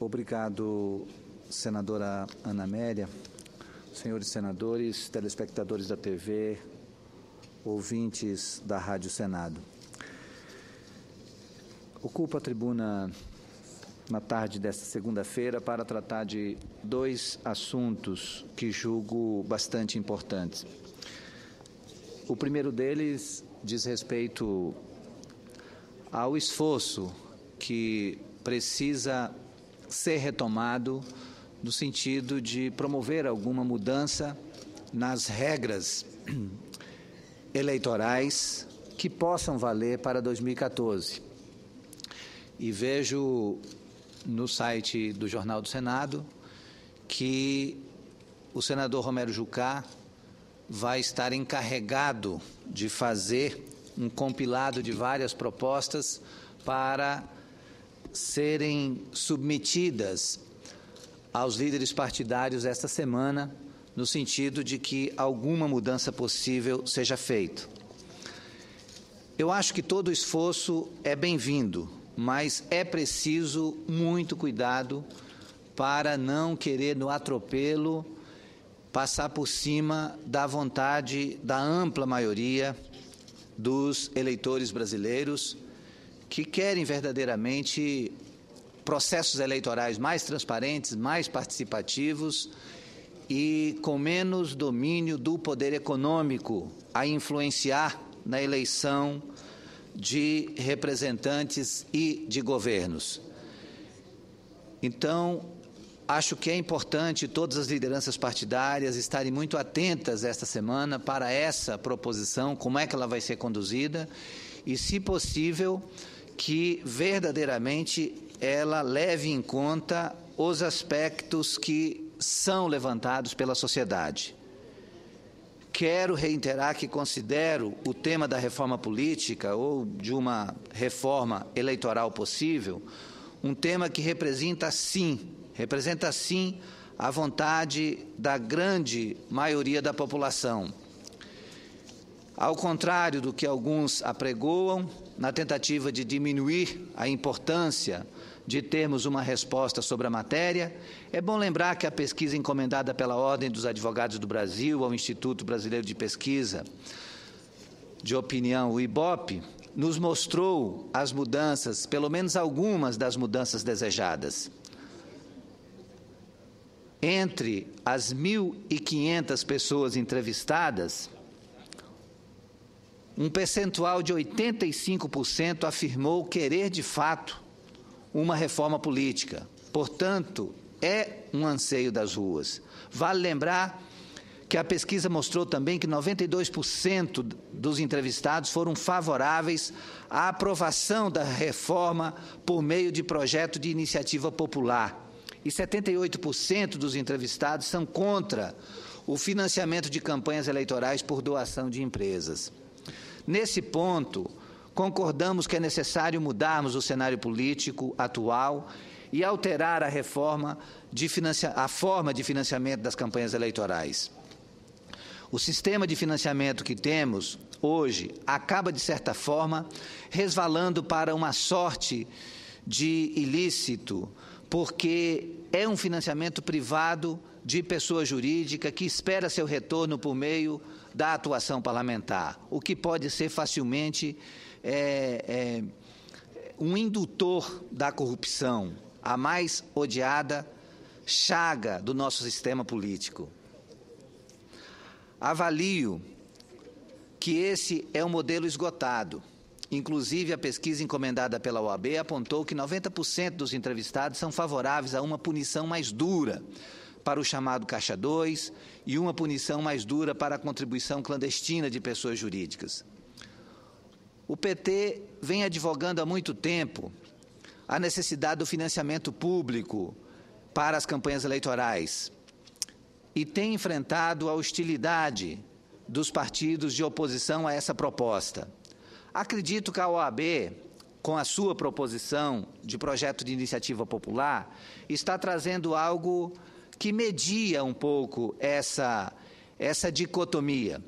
Obrigado, senadora Ana Amélia. Senhores senadores, telespectadores da TV, ouvintes da Rádio Senado. Ocupo a tribuna na tarde desta segunda-feira para tratar de dois assuntos que julgo bastante importantes. O primeiro deles diz respeito ao esforço que precisa ser retomado no sentido de promover alguma mudança nas regras eleitorais que possam valer para 2014. E vejo no site do Jornal do Senado que o senador Romero Jucá vai estar encarregado de fazer um compilado de várias propostas para serem submetidas aos líderes partidários esta semana, no sentido de que alguma mudança possível seja feita. Eu acho que todo esforço é bem-vindo, mas é preciso muito cuidado para não querer, no atropelo, passar por cima da vontade da ampla maioria dos eleitores brasileiros que querem verdadeiramente processos eleitorais mais transparentes, mais participativos e com menos domínio do poder econômico a influenciar na eleição de representantes e de governos. Então, acho que é importante todas as lideranças partidárias estarem muito atentas esta semana para essa proposição, como é que ela vai ser conduzida e, se possível, que verdadeiramente ela leve em conta os aspectos que são levantados pela sociedade. Quero reiterar que considero o tema da reforma política ou de uma reforma eleitoral possível um tema que representa sim a vontade da grande maioria da população. Ao contrário do que alguns apregoam, na tentativa de diminuir a importância de termos uma resposta sobre a matéria, é bom lembrar que a pesquisa encomendada pela Ordem dos Advogados do Brasil ao Instituto Brasileiro de Pesquisa de Opinião, o IBOP, nos mostrou as mudanças, pelo menos algumas das mudanças desejadas. Entre as 1.500 pessoas entrevistadas, um percentual de 85% afirmou querer, de fato, uma reforma política. Portanto, é um anseio das ruas. Vale lembrar que a pesquisa mostrou também que 92% dos entrevistados foram favoráveis à aprovação da reforma por meio de projeto de iniciativa popular. E 78% dos entrevistados são contra o financiamento de campanhas eleitorais por doação de empresas. Nesse ponto, concordamos que é necessário mudarmos o cenário político atual e alterar a forma de financiamento das campanhas eleitorais. O sistema de financiamento que temos hoje acaba, de certa forma, resvalando para uma sorte de ilícito, porque é um financiamento privado de pessoa jurídica que espera seu retorno por meio da atuação parlamentar, o que pode ser facilmente um indutor da corrupção, a mais odiada chaga do nosso sistema político. Avalio que esse é um modelo esgotado. Inclusive, a pesquisa encomendada pela OAB apontou que 90% dos entrevistados são favoráveis a uma punição mais dura para o chamado Caixa 2 e uma punição mais dura para a contribuição clandestina de pessoas jurídicas. O PT vem advogando há muito tempo a necessidade do financiamento público para as campanhas eleitorais e tem enfrentado a hostilidade dos partidos de oposição a essa proposta. Acredito que a OAB, com a sua proposição de projeto de iniciativa popular, está trazendo algo que media um pouco essa dicotomia,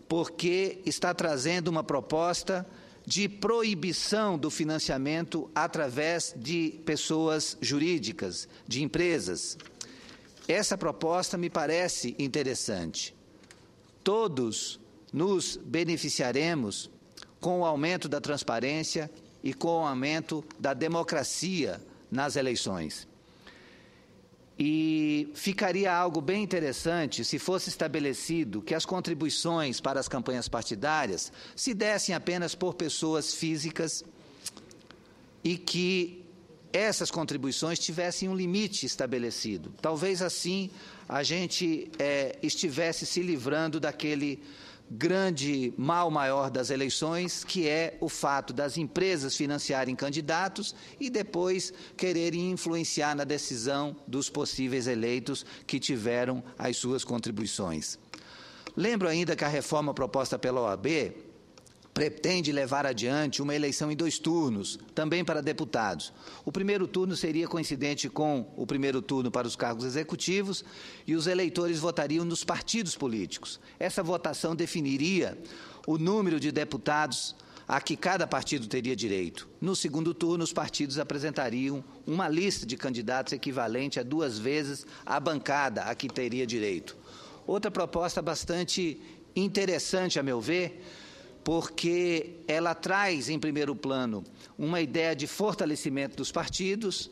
porque está trazendo uma proposta de proibição do financiamento através de pessoas jurídicas, de empresas. Essa proposta me parece interessante. Todos nos beneficiaremos com o aumento da transparência e com o aumento da democracia nas eleições. E ficaria algo bem interessante se fosse estabelecido que as contribuições para as campanhas partidárias se dessem apenas por pessoas físicas e que essas contribuições tivessem um limite estabelecido. Talvez assim a gente estivesse se livrando daquele grande mal maior das eleições, que é o fato das empresas financiarem candidatos e depois quererem influenciar na decisão dos possíveis eleitos que tiveram as suas contribuições. Lembro ainda que a reforma proposta pela OAB pretende levar adiante uma eleição em 2 turnos, também para deputados. O primeiro turno seria coincidente com o primeiro turno para os cargos executivos e os eleitores votariam nos partidos políticos. Essa votação definiria o número de deputados a que cada partido teria direito. No segundo turno, os partidos apresentariam uma lista de candidatos equivalente a 2 vezes a bancada a que teria direito. Outra proposta bastante interessante, a meu ver, porque ela traz, em primeiro plano, uma ideia de fortalecimento dos partidos,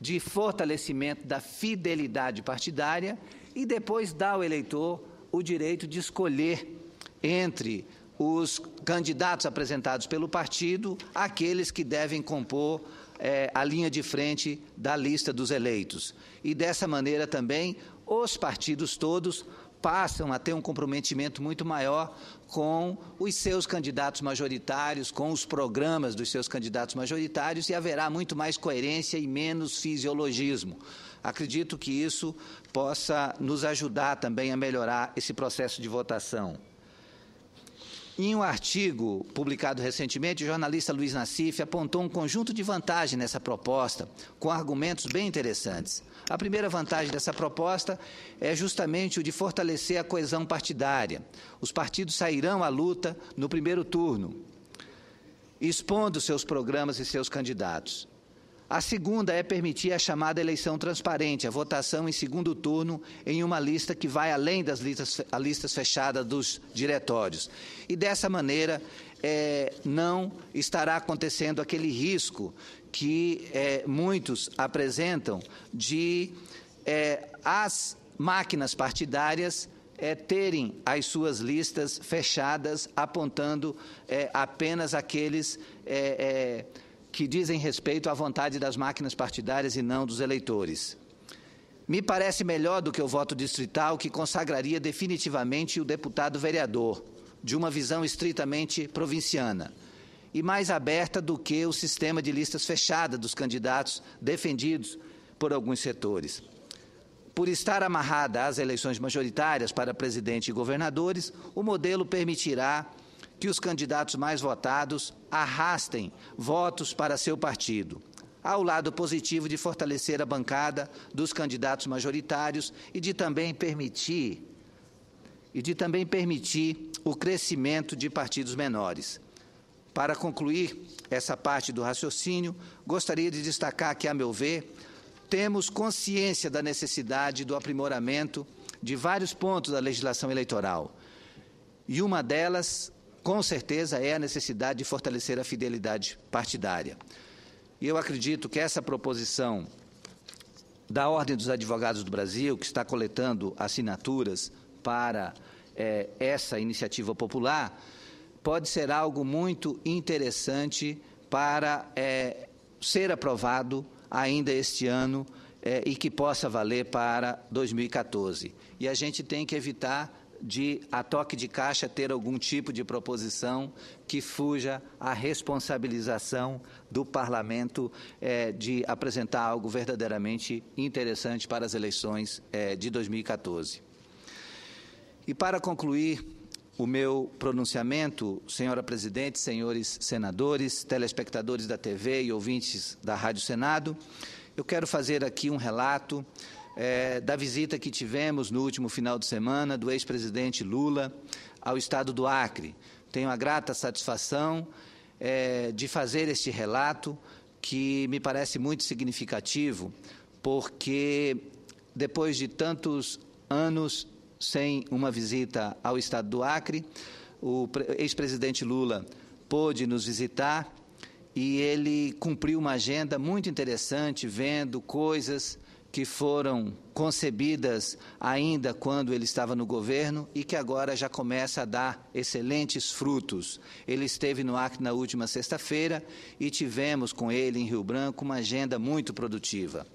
de fortalecimento da fidelidade partidária e depois dá ao eleitor o direito de escolher entre os candidatos apresentados pelo partido aqueles que devem compor a linha de frente da lista dos eleitos. E dessa maneira também os partidos todos passam a ter um comprometimento muito maior com os seus candidatos majoritários, com os programas dos seus candidatos majoritários, e haverá muito mais coerência e menos fisiologismo. Acredito que isso possa nos ajudar também a melhorar esse processo de votação. Em um artigo publicado recentemente, o jornalista Luiz Nassif apontou um conjunto de vantagens nessa proposta, com argumentos bem interessantes. A primeira vantagem dessa proposta é justamente o de fortalecer a coesão partidária. Os partidos sairão à luta no primeiro turno, expondo seus programas e seus candidatos. A segunda é permitir a chamada eleição transparente, a votação em segundo turno em uma lista que vai além das listas fechadas dos diretórios. E dessa maneira não estará acontecendo aquele risco que muitos apresentam de as máquinas partidárias terem as suas listas fechadas, apontando apenas aqueles que dizem respeito à vontade das máquinas partidárias e não dos eleitores. Me parece melhor do que o voto distrital, que consagraria definitivamente o deputado vereador, de uma visão estritamente provinciana, e mais aberta do que o sistema de listas fechadas dos candidatos defendidos por alguns setores. Por estar amarrada às eleições majoritárias para presidente e governadores, o modelo permitirá que os candidatos mais votados arrastem votos para seu partido. Há o lado positivo de fortalecer a bancada dos candidatos majoritários e de também permitir o crescimento de partidos menores. Para concluir essa parte do raciocínio, gostaria de destacar que, a meu ver, temos consciência da necessidade do aprimoramento de vários pontos da legislação eleitoral. E uma delas, com certeza, é a necessidade de fortalecer a fidelidade partidária. E eu acredito que essa proposição da Ordem dos Advogados do Brasil, que está coletando assinaturas para essa iniciativa popular, pode ser algo muito interessante para ser aprovado ainda este ano e que possa valer para 2014. E a gente tem que evitar de, a toque de caixa, ter algum tipo de proposição que fuja à responsabilização do Parlamento de apresentar algo verdadeiramente interessante para as eleições de 2014. E para concluir o meu pronunciamento, senhora presidente, senhores senadores, telespectadores da TV e ouvintes da Rádio Senado, eu quero fazer aqui um relato da visita que tivemos no último final de semana do ex-presidente Lula ao estado do Acre. Tenho a grata satisfação de fazer este relato, que me parece muito significativo, porque depois de tantos anos sem uma visita ao estado do Acre, o ex-presidente Lula pôde nos visitar e ele cumpriu uma agenda muito interessante, vendo coisas que foram concebidas ainda quando ele estava no governo e que agora já começa a dar excelentes frutos. Ele esteve no Acre na última sexta-feira e tivemos com ele em Rio Branco uma agenda muito produtiva.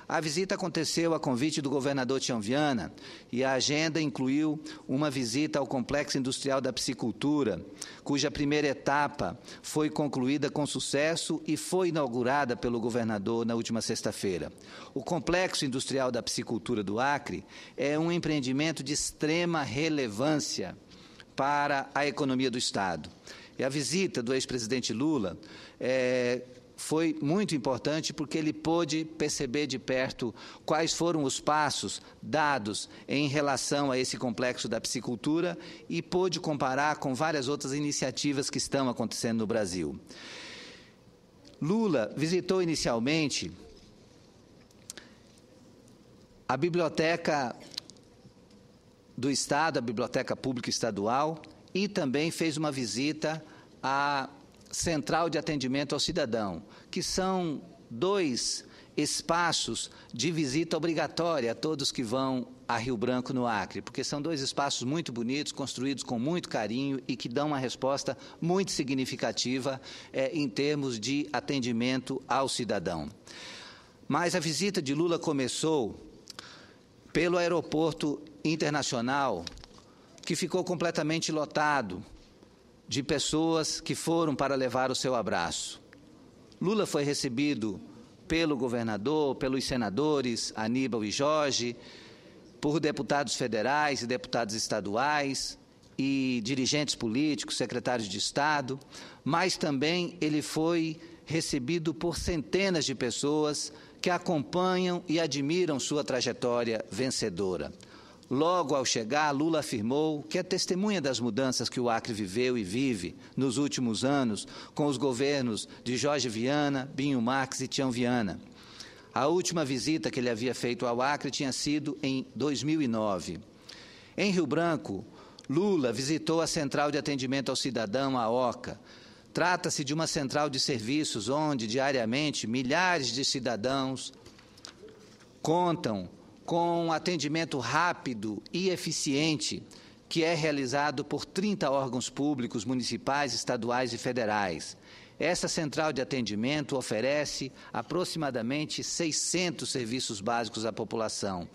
A visita aconteceu a convite do governador Tião Viana e a agenda incluiu uma visita ao Complexo Industrial da Piscicultura, cuja primeira etapa foi concluída com sucesso e foi inaugurada pelo governador na última sexta-feira. O Complexo Industrial da Piscicultura do Acre é um empreendimento de extrema relevância para a economia do Estado. E a visita do ex-presidente Lula foi muito importante porque ele pôde perceber de perto quais foram os passos dados em relação a esse complexo da piscicultura e pôde comparar com várias outras iniciativas que estão acontecendo no Brasil. Lula visitou inicialmente a Biblioteca do Estado, a Biblioteca Pública Estadual, e também fez uma visita à Central de Atendimento ao Cidadão, que são 2 espaços de visita obrigatória a todos que vão a Rio Branco, no Acre, porque são 2 espaços muito bonitos, construídos com muito carinho e que dão uma resposta muito significativa em termos de atendimento ao cidadão. Mas a visita de Lula começou pelo aeroporto internacional, que ficou completamente lotado de pessoas que foram para levar o seu abraço. Lula foi recebido pelo governador, pelos senadores Aníbal e Jorge, por deputados federais e deputados estaduais e dirigentes políticos, secretários de Estado, mas também ele foi recebido por centenas de pessoas que acompanham e admiram sua trajetória vencedora. Logo ao chegar, Lula afirmou que é testemunha das mudanças que o Acre viveu e vive nos últimos anos com os governos de Jorge Viana, Binho Marques e Tião Viana. A última visita que ele havia feito ao Acre tinha sido em 2009. Em Rio Branco, Lula visitou a Central de Atendimento ao Cidadão, a OCA. Trata-se de uma central de serviços onde, diariamente, milhares de cidadãos contam com atendimento rápido e eficiente, que é realizado por 30 órgãos públicos, municipais, estaduais e federais. Essa central de atendimento oferece aproximadamente 600 serviços básicos à população.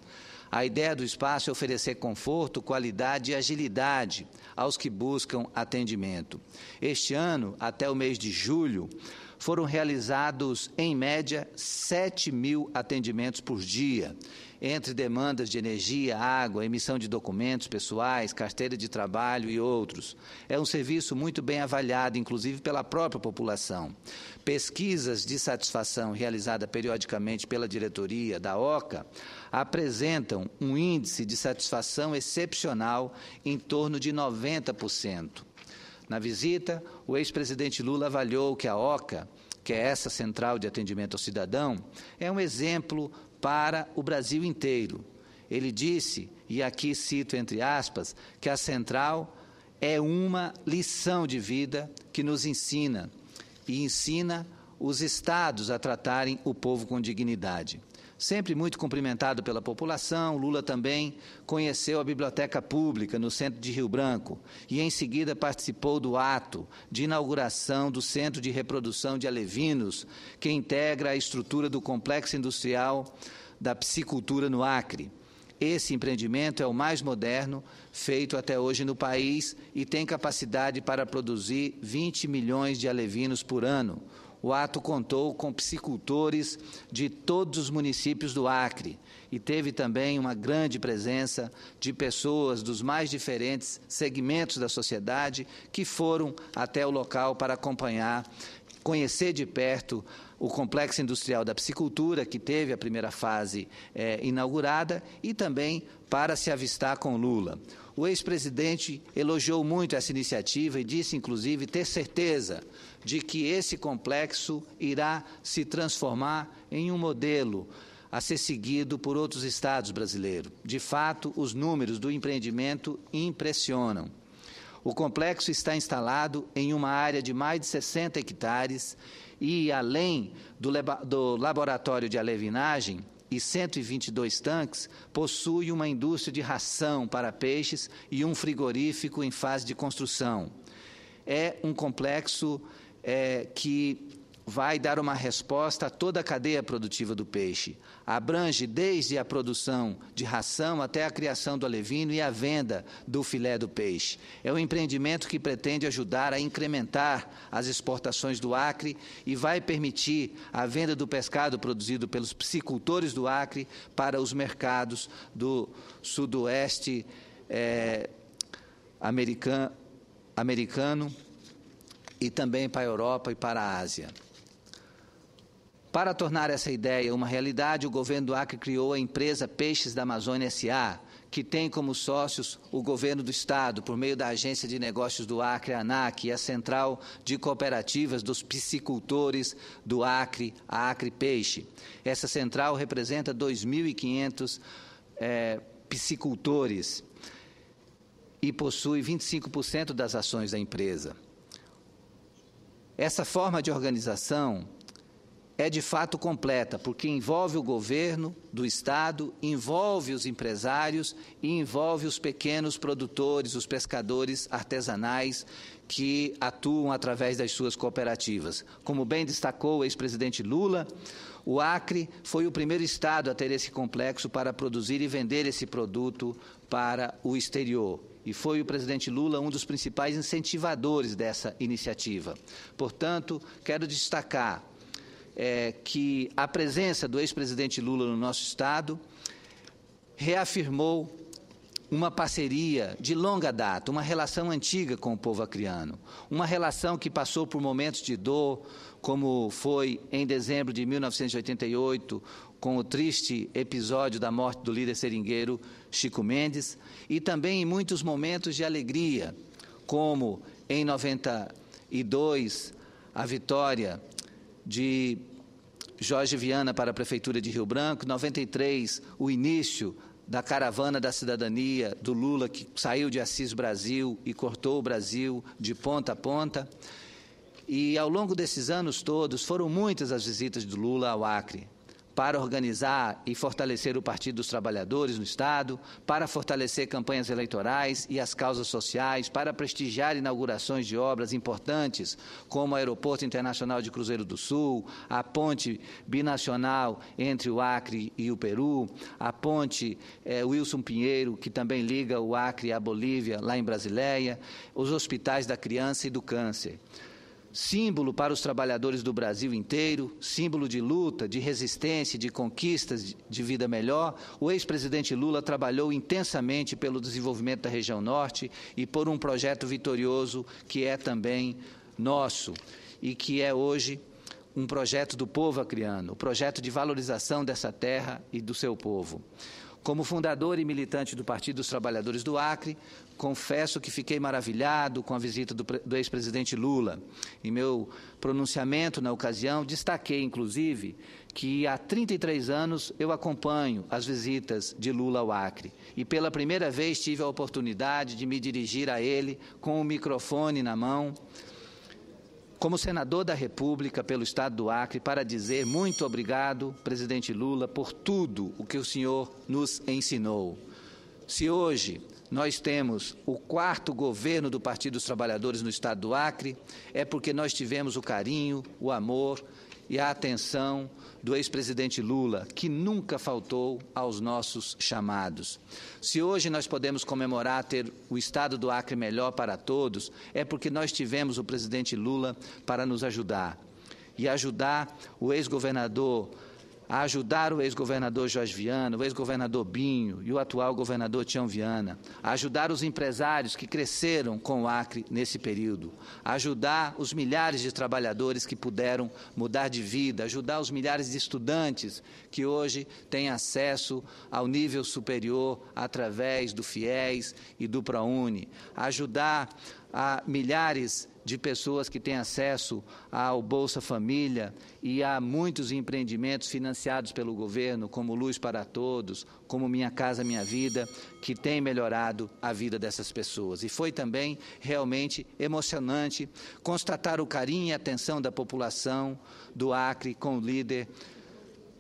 A ideia do espaço é oferecer conforto, qualidade e agilidade aos que buscam atendimento. Este ano, até o mês de julho, foram realizados, em média, 7.000 atendimentos por dia, entre demandas de energia, água, emissão de documentos pessoais, carteira de trabalho e outros. É um serviço muito bem avaliado, inclusive pela própria população. Pesquisas de satisfação realizadas periodicamente pela diretoria da OCA apresentam um índice de satisfação excepcional em torno de 90%. Na visita, o ex-presidente Lula avaliou que a OCA, que é essa Central de Atendimento ao Cidadão, é um exemplo para o Brasil inteiro. Ele disse, e aqui cito entre aspas, que a central é uma lição de vida que nos ensina e ensina os estados a tratarem o povo com dignidade. Sempre muito cumprimentado pela população, Lula também conheceu a Biblioteca Pública no centro de Rio Branco e, em seguida, participou do ato de inauguração do Centro de Reprodução de Alevinos, que integra a estrutura do Complexo Industrial da Piscicultura no Acre. Esse empreendimento é o mais moderno feito até hoje no país e tem capacidade para produzir 20 milhões de alevinos por ano. O ato contou com piscicultores de todos os municípios do Acre e teve também uma grande presença de pessoas dos mais diferentes segmentos da sociedade que foram até o local para acompanhar, conhecer de perto o Complexo Industrial da Piscicultura, que teve a primeira fase inaugurada, e também para se avistar com Lula. O ex-presidente elogiou muito essa iniciativa e disse, inclusive, ter certeza de que esse complexo irá se transformar em um modelo a ser seguido por outros estados brasileiros. De fato, os números do empreendimento impressionam. O complexo está instalado em uma área de mais de 60 hectares e, além do laboratório de alevinagem e 122 tanques, possui uma indústria de ração para peixes e um frigorífico em fase de construção. É um complexo que vai dar uma resposta a toda a cadeia produtiva do peixe. Abrange desde a produção de ração até a criação do alevino e a venda do filé do peixe. É um empreendimento que pretende ajudar a incrementar as exportações do Acre e vai permitir a venda do pescado produzido pelos piscicultores do Acre para os mercados do sudoeste americano e também para a Europa e para a Ásia. Para tornar essa ideia uma realidade, o governo do Acre criou a empresa Peixes da Amazônia S.A., que tem como sócios o governo do Estado, por meio da Agência de Negócios do Acre, ANAC, e a Central de Cooperativas dos Piscicultores do Acre, a Acre Peixe. Essa central representa 2.500 piscicultores e possui 25% das ações da empresa. Essa forma de organização é de fato completa, porque envolve o governo do Estado, envolve os empresários e envolve os pequenos produtores, os pescadores artesanais que atuam através das suas cooperativas. Como bem destacou o ex-presidente Lula, o Acre foi o primeiro estado a ter esse complexo para produzir e vender esse produto para o exterior. E foi o presidente Lula um dos principais incentivadores dessa iniciativa. Portanto, quero destacar que a presença do ex-presidente Lula no nosso Estado reafirmou uma parceria de longa data, uma relação antiga com o povo acreano, uma relação que passou por momentos de dor, como foi em dezembro de 1988, com o triste episódio da morte do líder seringueiro Chico Mendes, e também em muitos momentos de alegria, como em 92, a vitória de Jorge Viana para a Prefeitura de Rio Branco, 93, o início da caravana da cidadania do Lula, que saiu de Assis Brasil e cortou o Brasil de ponta a ponta. E, ao longo desses anos todos, foram muitas as visitas do Lula ao Acre, para organizar e fortalecer o Partido dos Trabalhadores no Estado, para fortalecer campanhas eleitorais e as causas sociais, para prestigiar inaugurações de obras importantes, como o Aeroporto Internacional de Cruzeiro do Sul, a ponte binacional entre o Acre e o Peru, a ponte Wilson Pinheiro, que também liga o Acre à Bolívia, lá em Brasileia, os hospitais da criança e do câncer. Símbolo para os trabalhadores do Brasil inteiro, símbolo de luta, de resistência, de conquistas de vida melhor, o ex-presidente Lula trabalhou intensamente pelo desenvolvimento da região norte e por um projeto vitorioso que é também nosso e que é hoje um projeto do povo acreano, o projeto de valorização dessa terra e do seu povo. Como fundador e militante do Partido dos Trabalhadores do Acre, confesso que fiquei maravilhado com a visita do ex-presidente Lula. Em meu pronunciamento na ocasião, destaquei, inclusive, que há 33 anos eu acompanho as visitas de Lula ao Acre. E pela primeira vez tive a oportunidade de me dirigir a ele com o microfone na mão, como senador da República pelo Estado do Acre, para dizer muito obrigado, presidente Lula, por tudo o que o senhor nos ensinou. Se hoje nós temos o 4º governo do Partido dos Trabalhadores no Estado do Acre, é porque nós tivemos o carinho, o amor e a atenção do ex-presidente Lula, que nunca faltou aos nossos chamados. Se hoje nós podemos comemorar ter o Estado do Acre melhor para todos, é porque nós tivemos o presidente Lula para nos ajudar. E ajudar o ex-governador a ajudar o ex-governador Jorge Viana, o ex-governador Binho e o atual governador Tião Viana, a ajudar os empresários que cresceram com o Acre nesse período, a ajudar os milhares de trabalhadores que puderam mudar de vida, ajudar os milhares de estudantes que hoje têm acesso ao nível superior através do FIES e do ProUni, a ajudar a milhares de pessoas que têm acesso ao Bolsa Família e a muitos empreendimentos financiados pelo governo, como Luz para Todos, como Minha Casa Minha Vida, que tem melhorado a vida dessas pessoas. E foi também realmente emocionante constatar o carinho e atenção da população do Acre com o líder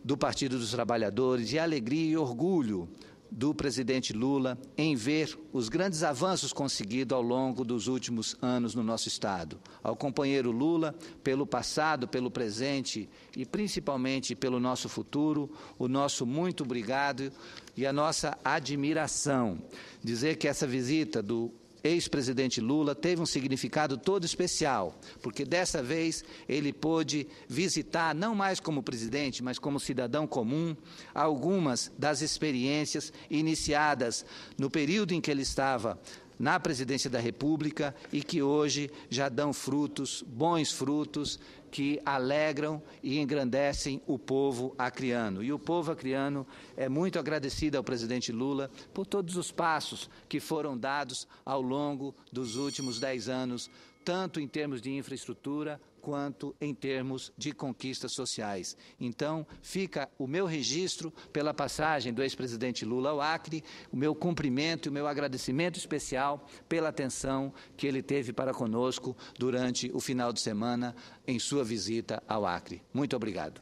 do Partido dos Trabalhadores e a alegria e orgulho do presidente Lula em ver os grandes avanços conseguidos ao longo dos últimos anos no nosso Estado. Ao companheiro Lula, pelo passado, pelo presente e principalmente pelo nosso futuro, o nosso muito obrigado e a nossa admiração. Dizer que essa visita do ex-presidente Lula teve um significado todo especial, porque dessa vez ele pôde visitar, não mais como presidente, mas como cidadão comum, algumas das experiências iniciadas no período em que ele estava na presidência da República e que hoje já dão frutos, bons frutos, que alegram e engrandecem o povo acreano. E o povo acreano é muito agradecido ao presidente Lula por todos os passos que foram dados ao longo dos últimos 10 anos, tanto em termos de infraestrutura quanto em termos de conquistas sociais. Então, fica o meu registro pela passagem do ex-presidente Lula ao Acre, o meu cumprimento e o meu agradecimento especial pela atenção que ele teve para conosco durante o final de semana em sua visita ao Acre. Muito obrigado.